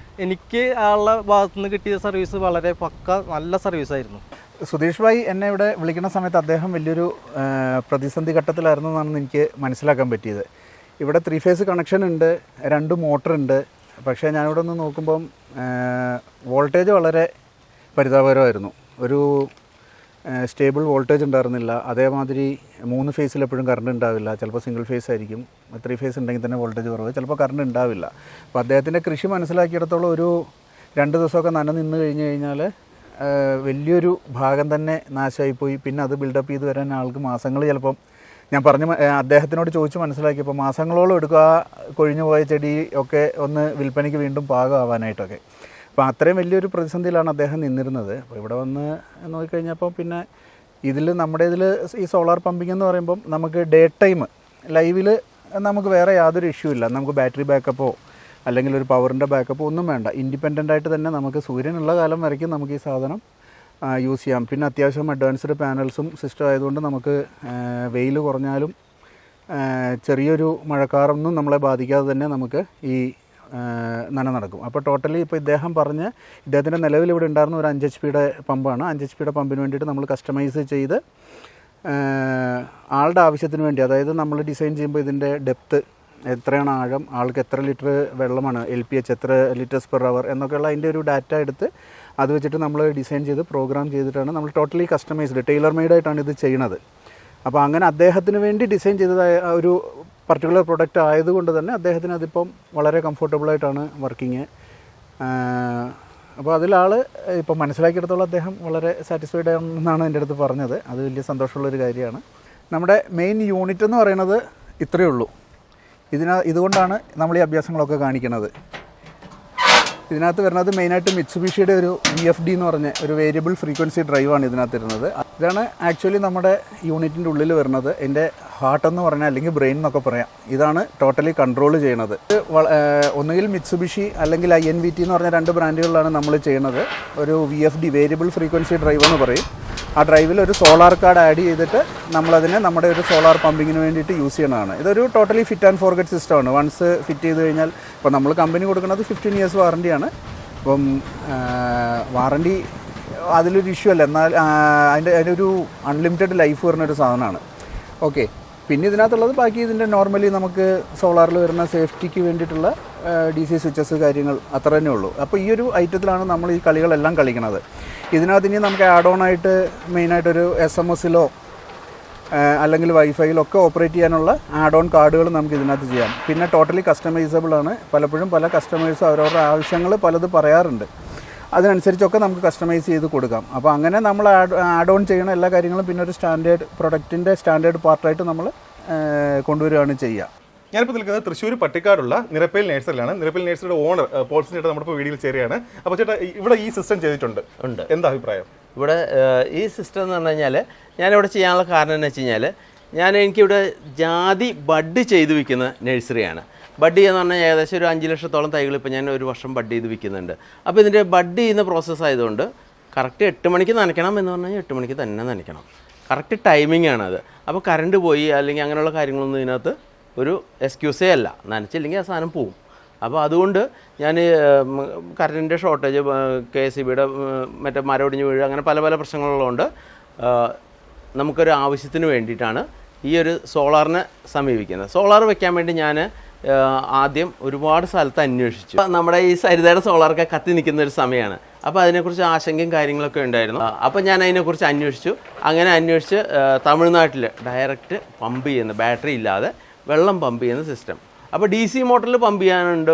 എനിക്ക് ആളുടെ ഭാഗത്തുനിന്ന് കിട്ടിയ സർവീസ് വളരെ പക്ക നല്ല സർവീസായിരുന്നു. സുധീഷ് ഭായി എന്നെ ഇവിടെ വിളിക്കുന്ന സമയത്ത് അദ്ദേഹം വലിയൊരു പ്രതിസന്ധി ഘട്ടത്തിലായിരുന്നു എന്നാണ് എനിക്ക് മനസ്സിലാക്കാൻ പറ്റിയത്. ഇവിടെ 3 ഫേസ് കണക്ഷൻ ഉണ്ട്, 2 മോട്ടറുണ്ട്. പക്ഷേ ഞാനിവിടെ ഒന്ന് നോക്കുമ്പം വോൾട്ടേജ് വളരെ പരിതാപകരമായിരുന്നു. ഒരു സ്റ്റേബിൾ വോൾട്ടേജ് ഉണ്ടായിരുന്നില്ല. അതേമാതിരി 3 ഫേസിൽ എപ്പോഴും കറണ്ട് ഉണ്ടാവില്ല. ചിലപ്പോൾ സിംഗിൾ ഫേസ് ആയിരിക്കും. 3 ഫേസ് ഉണ്ടെങ്കിൽ തന്നെ വോൾട്ടേജ് കുറവ്, ചിലപ്പോൾ കറണ്ട് ഉണ്ടാവില്ല. അപ്പോൾ അദ്ദേഹത്തിൻ്റെ കൃഷി മനസ്സിലാക്കിയിടത്തോളം ഒരു 2 ദിവസമൊക്കെ നിന്ന് കഴിഞ്ഞ് കഴിഞ്ഞാൽ വലിയൊരു ഭാഗം തന്നെ നാശമായിപ്പോയി. പിന്നെ അത് ബിൽഡപ്പ് ചെയ്ത് വരാൻ ആൾക്ക് മാസങ്ങൾ, ചിലപ്പം ഞാൻ അദ്ദേഹത്തിനോട് ചോദിച്ച് മനസ്സിലാക്കിയപ്പോൾ മാസങ്ങളോളം എടുക്കുക കൊഴിഞ്ഞു പോയ ചെടി ഒക്കെ ഒന്ന് വിൽപ്പനയ്ക്ക് വീണ്ടും പാകമാവാനായിട്ടൊക്കെ. അപ്പോൾ അത്രയും വലിയൊരു പ്രതിസന്ധിയിലാണ് അദ്ദേഹം നിന്നിരുന്നത്. അപ്പോൾ ഇവിടെ വന്ന് നോക്കിക്കഴിഞ്ഞപ്പോൾ പിന്നെ നമ്മുടെ ഇതിൽ ഈ സോളാർ പമ്പിംഗ് എന്ന് പറയുമ്പം നമുക്ക് ഡേ ടൈം ലൈവിൽ നമുക്ക് വേറെ യാതൊരു ഇഷ്യൂ ഇല്ല. നമുക്ക് ബാറ്ററി ബാക്കപ്പോ അല്ലെങ്കിൽ ഒരു പവറിൻ്റെ ബാക്കപ്പോ ഒന്നും വേണ്ട. ഇൻഡിപെൻഡൻ്റ് ആയിട്ട് തന്നെ നമുക്ക് സൂര്യനുള്ള കാലം വരയ്ക്കും നമുക്ക് ഈ സാധനം യൂസ് ചെയ്യാം. പിന്നെ അത്യാവശ്യം അഡ്വാൻസ്ഡ് പാനൽസും സിസ്റ്റം ആയതുകൊണ്ട് നമുക്ക് വെയിൽ കുറഞ്ഞാലും ചെറിയൊരു മഴക്കാറൊന്നും നമ്മളെ ബാധിക്കാതെ തന്നെ നമുക്ക് ഈ നടക്കും. അപ്പോൾ ടോട്ടലി ഇപ്പോൾ ഇദ്ദേഹത്തിൻ്റെ നിലവിൽ ഇവിടെ ഉണ്ടായിരുന്ന ഒരു 5 HP പമ്പാണ്. 5 HP പമ്പിന് വേണ്ടിയിട്ട് നമ്മൾ കസ്റ്റമൈസ് ചെയ്ത് ആളുടെ ആവശ്യത്തിന് വേണ്ടി, അതായത് നമ്മൾ ഡിസൈൻ ചെയ്യുമ്പോൾ ഇതിൻ്റെ ഡെപ്ത്ത് എത്രയാണ്, ആഴം, ആൾക്ക് എത്ര ലിറ്റർ വെള്ളമാണ്, LPH എത്ര ലിറ്റേഴ്സ് പെർ അവർ എന്നൊക്കെയുള്ള അതിൻ്റെ ഒരു ഡാറ്റ എടുത്ത് അത് വെച്ചിട്ട് നമ്മൾ ഡിസൈൻ ചെയ്ത് പ്രോഗ്രാം ചെയ്തിട്ടാണ് നമ്മൾ ടോട്ടലി കസ്റ്റമൈസ്ഡ് ടൈലർ മെയ്ഡായിട്ടാണ് ഇത് ചെയ്യുന്നത്. അപ്പോൾ അങ്ങനെ അദ്ദേഹത്തിന് വേണ്ടി ഡിസൈൻ ചെയ്തതായ ഒരു പർട്ടിക്കുലർ പ്രൊഡക്റ്റ് ആയതുകൊണ്ട് തന്നെ അദ്ദേഹത്തിന് അതിപ്പം വളരെ കംഫർട്ടബിളായിട്ടാണ് വർക്കിങ്. അപ്പോൾ അതിലാൾ ഇപ്പം മനസ്സിലാക്കിയെടുത്തോളം അദ്ദേഹം വളരെ സാറ്റിസ്ഫൈഡ് ആണെന്നാണ് എൻ്റെ അടുത്ത് പറഞ്ഞത്. അത് വലിയ സന്തോഷമുള്ളൊരു കാര്യമാണ്. നമ്മുടെ മെയിൻ യൂണിറ്റ് എന്ന് പറയുന്നത് ഇത്രയേ ഉള്ളൂ. ഇതുകൊണ്ടാണ് നമ്മൾ ഈ അഭ്യാസങ്ങളൊക്കെ കാണിക്കുന്നത്. ഇതിനകത്ത് വരുന്നത് മെയിനായിട്ട് മിത്സുബിഷിയുടെ ഒരു VFD എന്ന് പറഞ്ഞ ഒരു വേരിയബിൾ ഫ്രീക്വൻസി ഡ്രൈവാണ് ഇതിനകത്ത് ഇരുന്നത്. ഇതാണ് ആക്ച്വലി നമ്മുടെ യൂണിറ്റിൻ്റെ ഉള്ളിൽ വരുന്നത്. എൻ്റെ ഹാർട്ട് എന്ന് പറഞ്ഞാൽ അല്ലെങ്കിൽ ബ്രെയിൻ എന്നൊക്കെ പറയാം. ഇതാണ് ടോട്ടലി കൺട്രോൾ ചെയ്യണത്. ഒന്നുകിൽ മിത്സുബിഷി അല്ലെങ്കിൽ INVT എന്ന് പറഞ്ഞ 2 ബ്രാൻഡുകളിലാണ് നമ്മൾ ചെയ്യുന്നത്. ഒരു VFD വേരിയബിൾ ഫ്രീക്വൻസി ഡ്രൈവ് എന്ന് പറയും. ആ ഡ്രൈവിൽ ഒരു സോളാർ കാർഡ് ആഡ് ചെയ്തിട്ട് നമ്മളതിനെ നമ്മുടെ ഒരു സോളാർ പമ്പിങ്ങിന് വേണ്ടിയിട്ട് യൂസ് ചെയ്യണതാണ്. ഇതൊരു ടോട്ടലി ഫിറ്റ് ആൻഡ് ഫോർഗെറ്റ് സിസ്റ്റമാണ്. വൺസ് ഫിറ്റ് ചെയ്ത് കഴിഞ്ഞാൽ ഇപ്പോൾ നമ്മൾ കമ്പനി കൊടുക്കുന്നത് 15 years വാറണ്ടിയാണ്. അപ്പം വാറണ്ടി അതിലൊരു ഇഷ്യൂ അല്ല, എന്നാൽ അതിൻ്റെ ഒരു അൺലിമിറ്റഡ് ലൈഫ് വരുന്നൊരു സാധനമാണ്. ഓക്കെ, പിന്നെ ഇതിനകത്തുള്ളത് ബാക്കി ഇതിൻ്റെ നോർമലി നമുക്ക് സോളാറിൽ വരുന്ന സേഫ്റ്റിക്ക് വേണ്ടിയിട്ടുള്ള DC സ്വിച്ചസ് കാര്യങ്ങൾ അത്ര തന്നെ ഉള്ളൂ. അപ്പോൾ ഈ ഒരു ഐറ്റത്തിലാണ് നമ്മൾ ഈ കളികളെല്ലാം കളിക്കുന്നത്. ഇതിനകത്ത് ഇനി നമുക്ക് ആഡ് ഓൺ ആയിട്ട് മെയിനായിട്ടൊരു SMS-ലോ അല്ലെങ്കിൽ വൈഫൈയിലൊക്കെ ഓപ്പറേറ്റ് ചെയ്യാനുള്ള ആഡ് ഓൺ കാർഡുകൾ നമുക്ക് ഇതിനകത്ത് ചെയ്യാം. പിന്നെ ടോട്ടലി കസ്റ്റമൈസബിൾ ആണ്. പലപ്പോഴും പല കസ്റ്റമേഴ്സും അവരവരുടെ ആവശ്യങ്ങൾ പലത് പറയാറുണ്ട്. അതിനനുസരിച്ചൊക്കെ നമുക്ക് കസ്റ്റമൈസ് ചെയ്ത് കൊടുക്കാം. അപ്പോൾ അങ്ങനെ നമ്മൾ ആഡ് ഓൺ ചെയ്യുന്ന എല്ലാ കാര്യങ്ങളും പിന്നെ ഒരു സ്റ്റാൻഡേർഡ് പ്രൊഡക്റ്റിൻ്റെ സ്റ്റാൻഡേർഡ് പാർട്ടായിട്ട് നമ്മൾ കൊണ്ടുവരികയാണ് ചെയ്യുക. ഞാനിപ്പോൾ നിൽക്കുന്നത് തൃശ്ശൂർ പട്ടിക്കാടുള്ള നിരപ്പേൽ നേഴ്സറിലാണ്. നിരപ്പേൽ നേഴ്സറിയുടെ ഓണർ പോൾസൺ ചേട്ടാ നമ്മുടെ ഇപ്പോൾ വീഡിയോയിൽ ചേരുകയാണ്. അപ്പോൾ ചേട്ടാ ഇവിടെ ഈ സിസ്റ്റം ചെയ്തിട്ടുണ്ട്, എന്താ അഭിപ്രായം? ഇവിടെ ഈ സിസ്റ്റം എന്ന് പറഞ്ഞു കഴിഞ്ഞാൽ ഞാനിവിടെ ചെയ്യാനുള്ള കാരണം എന്ന് വെച്ച് കഴിഞ്ഞാൽ എനിക്കിവിടെ ജാതി ബഡ് ചെയ്ത് വിൽക്കുന്ന നഴ്സറിയാണ്. ബഡ് ചെയ്യുക പറഞ്ഞാൽ ഏകദേശം ഒരു 5 ലക്ഷത്തോളം തൈകൾ ഇപ്പോൾ ഞാൻ ഒരു വർഷം ബഡ് ചെയ്ത് വിൽക്കുന്നുണ്ട്. അപ്പോൾ ഇതിൻ്റെ ബഡ് ചെയ്യുന്ന പ്രോസസ്സ് ആയതുകൊണ്ട് കറക്റ്റ് 8 മണിക്ക് നനയ്ക്കണം എന്ന് പറഞ്ഞു കഴിഞ്ഞാൽ 8 മണിക്ക് തന്നെ നനയ്ക്കണം. കറക്റ്റ് ടൈമിംഗ് ആണത്. അപ്പോൾ കറണ്ട് പോയി അല്ലെങ്കിൽ അങ്ങനെയുള്ള കാര്യങ്ങളൊന്നും ഇതിനകത്ത് ഒരു എക്സ്ക്യൂസേ അല്ല. നനച്ചില്ലെങ്കിൽ ആ സാധനം പോവും. അപ്പോൾ അതുകൊണ്ട് ഞാൻ കറണ്ടിൻ്റെ ഷോർട്ടേജ്, KSEBിയുടെ മറ്റേ മരമൊടിഞ്ഞ് വീഴുക, അങ്ങനെ പല പല പ്രശ്നങ്ങളുള്ളതുകൊണ്ട് നമുക്കൊരു ആവശ്യത്തിന് വേണ്ടിയിട്ടാണ് ഈ ഒരു സോളാറിനെ സമീപിക്കുന്നത്. സോളാർ വെക്കാൻ വേണ്ടി ഞാൻ ആദ്യം ഒരുപാട് സ്ഥലത്ത് അന്വേഷിച്ചു. നമ്മുടെ ഈ സരിതയുടെ സോളാറൊക്കെ കത്തി നിൽക്കുന്ന ഒരു സമയമാണ്. അപ്പോൾ അതിനെക്കുറിച്ച് ആശങ്കയും കാര്യങ്ങളൊക്കെ ഉണ്ടായിരുന്നു. അപ്പോൾ ഞാൻ അതിനെക്കുറിച്ച് അന്വേഷിച്ചു. അങ്ങനെ അന്വേഷിച്ച് തമിഴ്നാട്ടിൽ ഡയറക്റ്റ് പമ്പ് ചെയ്യുന്ന, ബാറ്ററി ഇല്ലാതെ വെള്ളം പമ്പ് ചെയ്യുന്ന സിസ്റ്റം. അപ്പോൾ DC മോട്ടറിൽ പമ്പ് ചെയ്യാനുണ്ട്,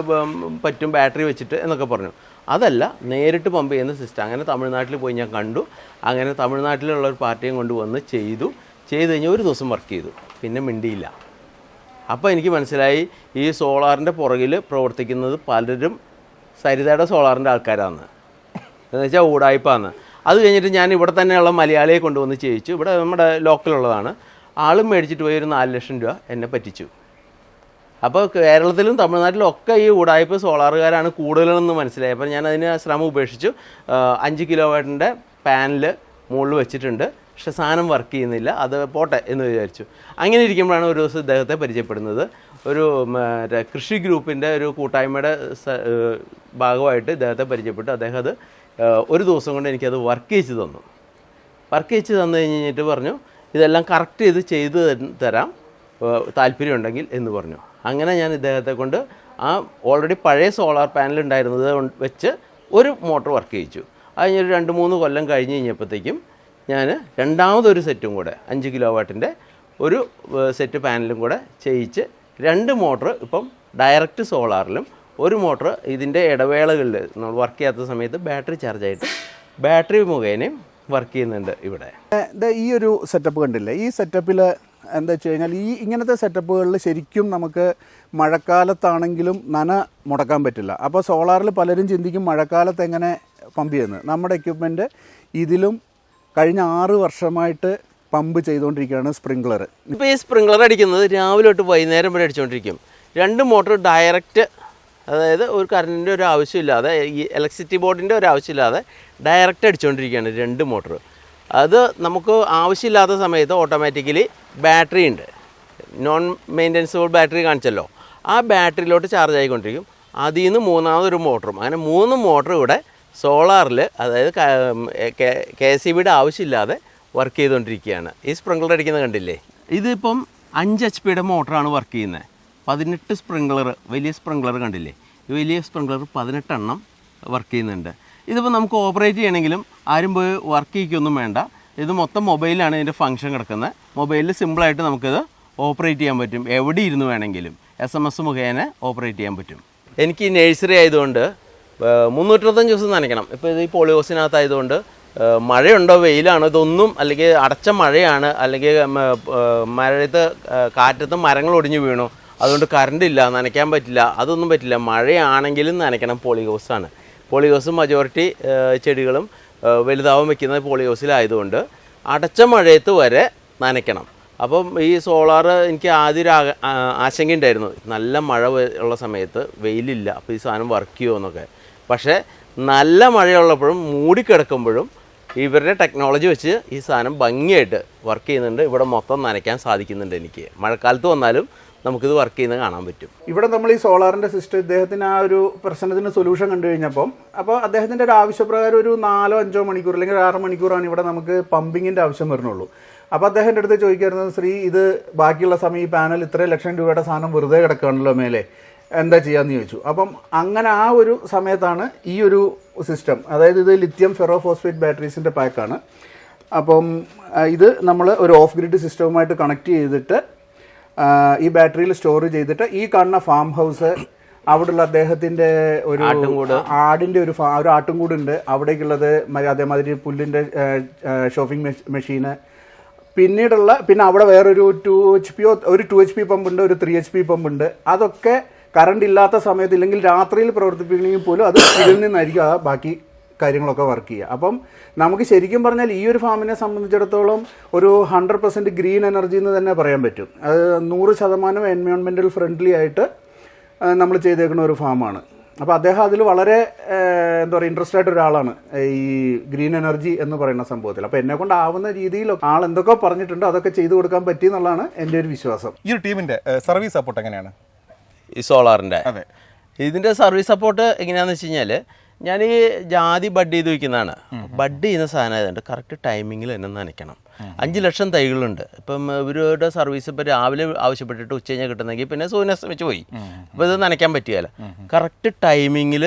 പറ്റും ബാറ്ററി വെച്ചിട്ട് എന്നൊക്കെ പറഞ്ഞു. അതല്ല, നേരിട്ട് പമ്പ് ചെയ്യുന്ന സിസ്റ്റം. അങ്ങനെ തമിഴ്നാട്ടിൽ പോയി ഞാൻ കണ്ടു. അങ്ങനെ തമിഴ്നാട്ടിലുള്ള ഒരു പാർട്ടിയും കൊണ്ടുവന്ന് ചെയ്തു കഴിഞ്ഞ് ഒരു ദിവസം വർക്ക് ചെയ്തു, പിന്നെ മിണ്ടിയില്ല. അപ്പോൾ എനിക്ക് മനസ്സിലായി ഈ സോളാറിൻ്റെ പുറകിൽ പ്രവർത്തിക്കുന്നത് പലരും സരിതയുടെ സോളാറിൻ്റെ ആൾക്കാരാണ്, എന്ന് വെച്ചാൽ ഊടായ്പാന്ന്. അത് കഴിഞ്ഞിട്ട് ഞാൻ ഇവിടെ തന്നെയുള്ള മലയാളിയെ കൊണ്ടുവന്ന് ചെയ്യിച്ചു. ഇവിടെ നമ്മുടെ ലോക്കലുള്ളതാണ്. ആളും മേടിച്ചിട്ട് പോയി ഒരു 4 ലക്ഷം രൂപ എന്നെ പറ്റിച്ചു. അപ്പോൾ കേരളത്തിലും തമിഴ്നാട്ടിലും ഒക്കെ ഈ ഊടായ്പ സോളാറുകാരാണ് കൂടുതലെന്ന് മനസ്സിലായി. അപ്പോൾ ഞാൻ അതിന് ശ്രമം ഉപേക്ഷിച്ചു. 5 കിലോവാട്ടിൻ്റെ പാനൽ മുകളിൽ വെച്ചിട്ടുണ്ട്, പക്ഷെ സാധനം വർക്ക് ചെയ്യുന്നില്ല. അത് പോട്ടെ എന്ന് വിചാരിച്ചു. അങ്ങനെ ഇരിക്കുമ്പോഴാണ് ഒരു ദിവസം ഇദ്ദേഹത്തെ പരിചയപ്പെടുന്നത്. ഒരു കൃഷി ഗ്രൂപ്പിൻ്റെ ഒരു കൂട്ടായ്മയുടെ ഭാഗമായിട്ട് ഇദ്ദേഹത്തെ പരിചയപ്പെട്ടു. അദ്ദേഹം അത് ഒരു ദിവസം കൊണ്ട് എനിക്കത് വർക്ക് ചെയ്ത് തന്നു. വർക്ക് ചെയ്ത് തന്നു കഴിഞ്ഞിട്ട് പറഞ്ഞു, ഇതെല്ലാം കറക്റ്റ് ചെയ്ത് തരാം, താല്പര്യമുണ്ടെങ്കിൽ എന്ന് പറഞ്ഞു. അങ്ങനെ ഞാൻ ഇദ്ദേഹത്തെ കൊണ്ട് ആ ഓൾറെഡി പഴയ സോളാർ പാനൽ ഉണ്ടായിരുന്നത് വെച്ച് ഒരു മോട്ടർ വർക്ക് ചെയ്യിച്ചു. അതിനൊരു 2-3 കൊല്ലം കഴിഞ്ഞ് കഴിഞ്ഞപ്പോഴത്തേക്കും ഞാൻ രണ്ടാമതൊരു സെറ്റും കൂടെ 5 കിലോവാട്ടിൻ്റെ ഒരു സെറ്റ് പാനലും കൂടെ ചെയ്യിച്ച് 2 മോട്ടർ ഇപ്പം ഡയറക്റ്റ് സോളാറിലും, ഒരു മോട്ടർ ഇതിൻ്റെ ഇടവേളകളിൽ നമ്മൾ വർക്ക് ചെയ്യാത്ത സമയത്ത് ബാറ്ററി ചാർജായിട്ട് ബാറ്ററി മുഖേനയും വർക്ക് ചെയ്യുന്നുണ്ട്. ഇവിടെ ഈ ഒരു സെറ്റപ്പ് കണ്ടില്ലേ? ഈ സെറ്റപ്പിൽ എന്താ വെച്ച് കഴിഞ്ഞാൽ ഇങ്ങനത്തെ സെറ്റപ്പുകളിൽ ശരിക്കും നമുക്ക് മഴക്കാലത്താണെങ്കിലും നന മുടക്കാൻ പറ്റില്ല. അപ്പോൾ സോളാറിൽ പലരും ചിന്തിക്കും മഴക്കാലത്ത് എങ്ങനെ പമ്പ് ചെയ്യുന്നത്. നമ്മുടെ എക്യുപ്മെൻറ്റ് ഇതിലും കഴിഞ്ഞ 6 വർഷമായിട്ട് പമ്പ് ചെയ്തുകൊണ്ടിരിക്കുകയാണ് സ്പ്രിംഗ്ലർ. ഇപ്പോൾ ഈ സ്പ്രിംഗ്ലർ അടിക്കുന്നത് രാവിലെ തൊട്ട് വൈകുന്നേരം വരെ അടിച്ചുകൊണ്ടിരിക്കും. 2 മോട്ടർ ഡയറക്റ്റ്, അതായത് ഒരു കറണ്ടിൻ്റെ ഒരു ആവശ്യമില്ലാതെ, ഈ ഇലക്ട്രിസിറ്റി ബോർഡിൻ്റെ ഒരു ആവശ്യമില്ലാതെ ഡയറക്റ്റ് അടിച്ചുകൊണ്ടിരിക്കുകയാണ് 2 മോട്ടർ. അത് നമുക്ക് ആവശ്യമില്ലാത്ത സമയത്ത് ഓട്ടോമാറ്റിക്കലി ബാറ്ററി ഉണ്ട്, നോൺ മെയിൻ്റനൻസബിൾ ബാറ്ററി കാണിച്ചല്ലോ, ആ ബാറ്ററിയിലോട്ട് ചാർജ് ആയിക്കൊണ്ടിരിക്കും. അതിൽ നിന്ന് മൂന്നാമതൊരു മോട്ടറും, അങ്ങനെ 3 മോട്ടർ ഇവിടെ സോളാറിൽ, അതായത് KSEBിയുടെ ആവശ്യമില്ലാതെ വർക്ക് ചെയ്തുകൊണ്ടിരിക്കുകയാണ്. ഈ സ്പ്രിംഗ്ലർ അടിക്കുന്നത് കണ്ടില്ലേ? ഇതിപ്പം 5 HP മോട്ടറാണ് വർക്ക് ചെയ്യുന്നത്. 18 സ്പ്രിംഗ്ലർ, വലിയ സ്പ്രിംഗ്ലർ കണ്ടില്ലേ? ഈ വലിയ സ്പ്രിംഗ്ലർ 18 എണ്ണം വർക്ക് ചെയ്യുന്നുണ്ട്. ഇതിപ്പോൾ നമുക്ക് ഓപ്പറേറ്റ് ചെയ്യണമെങ്കിലും ആരും പോയി വർക്ക് ചെയ്യിക്കൊന്നും വേണ്ട. ഇത് മൊത്തം മൊബൈലാണ് ഇതിൻ്റെ ഫംഗ്ഷൻ കിടക്കുന്നത്. മൊബൈലിൽ സിമ്പിളായിട്ട് നമുക്കിത് ഓപ്പറേറ്റ് ചെയ്യാൻ പറ്റും, എവിടെ ഇരുന്ന് വേണമെങ്കിലും. SMS മുഖേന ഓപ്പറേറ്റ് ചെയ്യാൻ പറ്റും. എനിക്ക് ഈ നഴ്സറി ആയതുകൊണ്ട് 365 ദിവസം നനയ്ക്കണം. ഇപ്പോൾ ഇത് ഈ പോളിഹൗസിനകത്തായതുകൊണ്ട് മഴയുണ്ടോ വെയിലാണോ ഇതൊന്നും, അല്ലെങ്കിൽ അടച്ച മഴയാണ്, അല്ലെങ്കിൽ മഴയത്ത് കാറ്റത്ത് മരങ്ങൾ ഒടിഞ്ഞു വീണു, അതുകൊണ്ട് കറണ്ട് ഇല്ല, നനയ്ക്കാൻ പറ്റില്ല, അതൊന്നും പറ്റില്ല. മഴയാണെങ്കിലും നനയ്ക്കണം. പോളിഹൗസാണ്. പോളിഹൗസ് മജോറിറ്റി ചെടികളും വലുതാവാൻ വയ്ക്കുന്നത് പോളിഹൗസിലായതുകൊണ്ട് അടച്ച മഴയത്ത് വരെ നനയ്ക്കണം. അപ്പം ഈ സോളാർ എനിക്ക് ആദ്യം ഒരു ആശങ്കയുണ്ടായിരുന്നു, നല്ല മഴ ഉള്ള സമയത്ത് വെയിലില്ല, അപ്പോൾ ഈ സാധനം വർക്ക് ചെയ്യുമോ എന്നൊക്കെ. പക്ഷേ നല്ല മഴയുള്ളപ്പോഴും മൂടിക്കിടക്കുമ്പോഴും ഇവരുടെ ടെക്നോളജി വെച്ച് ഈ സാധനം ഭംഗിയായിട്ട് വർക്ക് ചെയ്യുന്നുണ്ട്. ഇവിടെ മൊത്തം നനയ്ക്കാൻ സാധിക്കുന്നുണ്ട്. എനിക്ക് മഴക്കാലത്ത് വന്നാലും നമുക്കിത് വർക്ക് ചെയ്യുന്നത് കാണാൻ പറ്റും. ഇവിടെ നമ്മൾ ഈ സോളാറിൻ്റെ സിസ്റ്റം ഇദ്ദേഹത്തിന് ആ ഒരു പ്രശ്നത്തിന് സൊല്യൂഷൻ കണ്ടു കഴിഞ്ഞപ്പം, അപ്പോൾ അദ്ദേഹത്തിൻ്റെ ഒരു ആവശ്യപ്രകാരം ഒരു 4-5 മണിക്കൂർ അല്ലെങ്കിൽ 6 മണിക്കൂറാണ് ഇവിടെ നമുക്ക് പമ്പിങ്ങിൻ്റെ ആവശ്യം വരുന്നുള്ളൂ. അപ്പോൾ അദ്ദേഹം എൻ്റെ അടുത്ത് ചോദിക്കായിരുന്നത്, ശ്രീ ഇത് ബാക്കിയുള്ള സമയം ഈ പാനൽ ഇത്രയും ലക്ഷം രൂപയുടെ സാധനം വെറുതെ കിടക്കുകയാണല്ലോ മേലെ, എന്താ ചെയ്യാന്ന് ചോദിച്ചു. അപ്പം അങ്ങനെ ആ ഒരു സമയത്താണ് ഈ ഒരു സിസ്റ്റം, അതായത് ഇത് ലിത്യം ഫെറോ ഫോസ്ഫേറ്റ് ബാറ്ററീസിൻ്റെ പാക്കാണ്. അപ്പം ഇത് നമ്മൾ ഒരു ഓഫ് ഗ്രിഡ് സിസ്റ്റവുമായിട്ട് കണക്ട് ചെയ്തിട്ട് ഈ ബാറ്ററിയിൽ സ്റ്റോർ ചെയ്തിട്ട് ഈ കാണുന്ന ഫാം ഹൗസ്, അവിടെയുള്ള അദ്ദേഹത്തിൻ്റെ ഒരു ആടിൻ്റെ ഒരു ആട്ടുംകൂടുണ്ട്, അവിടേക്കുള്ളത് അതേമാതിരി പുല്ലിൻ്റെ ഷോപ്പിംഗ് മെഷീന്, പിന്നെ അവിടെ വേറൊരു 2 HP പമ്പ് ഉണ്ട്, ഒരു 3 HP പമ്പ് ഉണ്ട്. അതൊക്കെ കറണ്ട് ഇല്ലാത്ത സമയത്ത് ഇല്ലെങ്കിൽ രാത്രിയിൽ പ്രവർത്തിപ്പിക്കണമെങ്കിൽ പോലും അത് ഇതിൽ നിന്നായിരിക്കും ആ ബാക്കി കാര്യങ്ങളൊക്കെ വർക്ക് ചെയ്യുക. അപ്പം നമുക്ക് ശരിക്കും പറഞ്ഞാൽ ഈ ഒരു ഫാമിനെ സംബന്ധിച്ചിടത്തോളം ഒരു 100% ഗ്രീൻ എനർജി എന്ന് തന്നെ പറയാൻ പറ്റും. അത് 100% എൻവയോൺമെൻറ്റൽ ഫ്രണ്ട്ലി ആയിട്ട് നമ്മൾ ചെയ്തേക്കുന്ന ഒരു ഫാമാണ്. അപ്പോൾ അദ്ദേഹം അതിൽ വളരെ എന്താ പറയുക ഇൻട്രസ്റ്റ് ആയിട്ട് ഒരാളാണ് ഈ ഗ്രീൻ എനർജി എന്ന് പറയുന്ന സംഭവത്തിൽ. അപ്പോൾ എന്നെ കൊണ്ടാവുന്ന രീതിയിൽ ആൾ എന്തൊക്കെ പറഞ്ഞിട്ടുണ്ടോ അതൊക്കെ ചെയ്തു കൊടുക്കാൻ പറ്റി എന്നുള്ളതാണ് എൻ്റെ ഒരു വിശ്വാസം. ഈ ഒരു ടീമിന്റെ സർവീസ് സപ്പോർട്ട് എങ്ങനെയാണ് ഈ സോളാറിൻ്റെ? അതെ, ഇതിൻ്റെ സർവീസ് സപ്പോർട്ട് എങ്ങനെയാണെന്ന് വെച്ച് കഴിഞ്ഞാൽ, ഞാൻ ഈ ജാതി ബഡ് ചെയ്ത് വയ്ക്കുന്നതാണ്. ബഡ് ചെയ്യുന്ന സാധനം ആയതുകൊണ്ട് കറക്റ്റ് ടൈമിങ്ങിൽ തന്നെ നനയ്ക്കണം. 5 ലക്ഷം തൈകളുണ്ട്. ഇപ്പം ഇവരുടെ സർവീസ് ഇപ്പോൾ രാവിലെ ആവശ്യപ്പെട്ടിട്ട് ഉച്ച കഴിഞ്ഞാൽ കിട്ടുന്നെങ്കിൽ പിന്നെ സൂര്യനസ്തം വെച്ച് പോയി. അപ്പോൾ ഇത് നനയ്ക്കാൻ പറ്റിയല്ല. കറക്റ്റ് ടൈമിങ്ങിൽ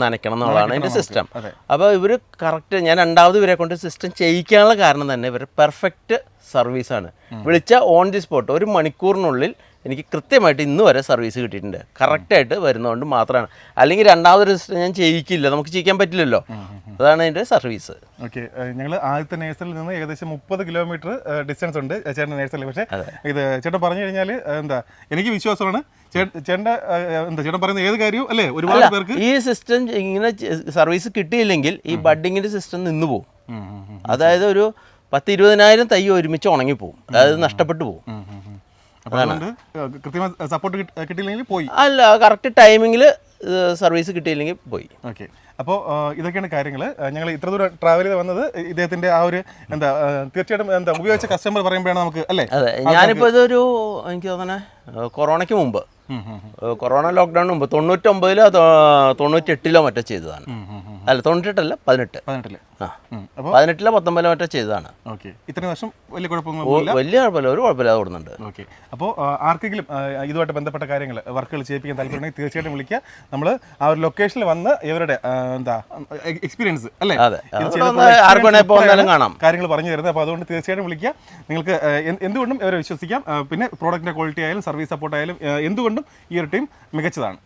നനയ്ക്കണം എന്നുള്ളതാണ് അതിൻ്റെ സിസ്റ്റം. അപ്പോൾ ഇവർ കറക്റ്റ്, ഞാൻ രണ്ടാമത് ഇവരെ കൊണ്ട് സിസ്റ്റം ചെയ്യിക്കാനുള്ള കാരണം തന്നെ ഇവർ പെർഫെക്റ്റ് സർവീസാണ്. വിളിച്ചാൽ ഓൺ ദി സ്പോട്ട് 1 മണിക്കൂറിനുള്ളിൽ എനിക്ക് കൃത്യമായിട്ട് ഇന്ന് വരെ സർവീസ് കിട്ടിയിട്ടുണ്ട്. കറക്റ്റായിട്ട് വരുന്നതുകൊണ്ട് മാത്രമാണ്. അല്ലെങ്കിൽ രണ്ടാമതൊരു സിസ്റ്റം ഞാൻ ചെയ്യിക്കില്ല, നമുക്ക് ചെയ്യിക്കാൻ പറ്റില്ലല്ലോ. അതാണ് അതിൻ്റെ സർവീസ്. ഓക്കെ, ഞങ്ങൾ ആദ്യത്തെ നേഴ്സറിൽ നിന്ന് ഏകദേശം 30 കിലോമീറ്റർ ഡിസ്റ്റൻസ് ഉണ്ട് ചേട്ടൻ്റെ നേഴ്സറിൽ. പക്ഷേ ഇത് ചേട്ടൻ പറഞ്ഞു കഴിഞ്ഞാൽ എന്താ, എനിക്ക് വിശ്വാസമാണ് ചേട്ടൻ്റെ ചേട്ടൻ പറയുന്ന ഏത് കാര്യവും അല്ലേ, ഒരുപാട് പേർക്ക് ഈ സിസ്റ്റം ഇങ്ങനെ സർവീസ് കിട്ടിയില്ലെങ്കിൽ ഈ ബഡ്ഡിങ്ങിൻ്റെ സിസ്റ്റം നിന്ന് പോകും. അതായത് ഒരു 10-20,000 തൈ ഒരുമിച്ച് ഉണങ്ങിപ്പോവും, അതായത് നഷ്ടപ്പെട്ടു പോകും. കൃത്യമായി സപ്പോർട്ട് കിട്ടിയില്ലെങ്കിൽ പോയി. അല്ല, കറക്റ്റ് ടൈമിങ്ങിൽ സർവീസ് കിട്ടിയില്ലെങ്കിൽ പോയി. ഓക്കെ, അപ്പോൾ ഇതൊക്കെയാണ് കാര്യങ്ങൾ. ഞങ്ങൾ ഇത്ര ദൂരം ട്രാവൽ ചെയ്ത് വന്നത് ഇദ്ദേഹത്തിന്റെ ആ ഒരു എന്താ തീർച്ചയായിട്ടും എന്താ ഉപയോഗിച്ച കസ്റ്റമർ പറയുമ്പോഴാണ് നമുക്ക് അല്ലേ. അതെ, ഞാനിപ്പോൾ ഇതൊരു എനിക്ക് തോന്നണേ കൊറോണയ്ക്ക് മുമ്പ്, കൊറോണ ലോക്ക്ഡൌണിന് മുമ്പ് 99-ലോ 98-ലോ മറ്റോ ചെയ്തതാണ്. അല്ല 98 18 ആ 18-ലോ 19-ലോ മറ്റോ ചെയ്തതാണ്. ഓക്കെ, ഇത്രയും വർഷം വലിയ കുഴപ്പമൊന്നും വലിയ കുഴപ്പമില്ല, ഒരു കുഴപ്പമില്ലാതെ ഓടുന്നുണ്ട്. ഓക്കെ, അപ്പോൾ ആർക്കെങ്കിലും ഇതുമായിട്ട് ബന്ധപ്പെട്ട കാര്യങ്ങൾ വർക്കുകൾ ചെയ്യിപ്പിക്കാൻ താല്പര്യമുണ്ടെങ്കിൽ തീർച്ചയായിട്ടും വിളിക്കുക. നമ്മൾ ആ ഒരു ലൊക്കേഷനിൽ വന്ന് ഇവരുടെ എന്താ എക്സ്പീരിയൻസ് അല്ലേ കാര്യങ്ങൾ പറഞ്ഞു തരുന്നത്. അപ്പോൾ അതുകൊണ്ട് തീർച്ചയായിട്ടും വിളിക്കുക. നിങ്ങൾക്ക് എന്തുകൊണ്ടും ഇവരെ വിശ്വസിക്കാം. പിന്നെ പ്രോഡക്റ്റിന്റെ ക്വാളിറ്റി ആയാലും സർവീസ് സപ്പോർട്ട് ആയാലും എന്തുകൊണ്ടും ഈ ഒരു ടീം മികച്ചതാണ്.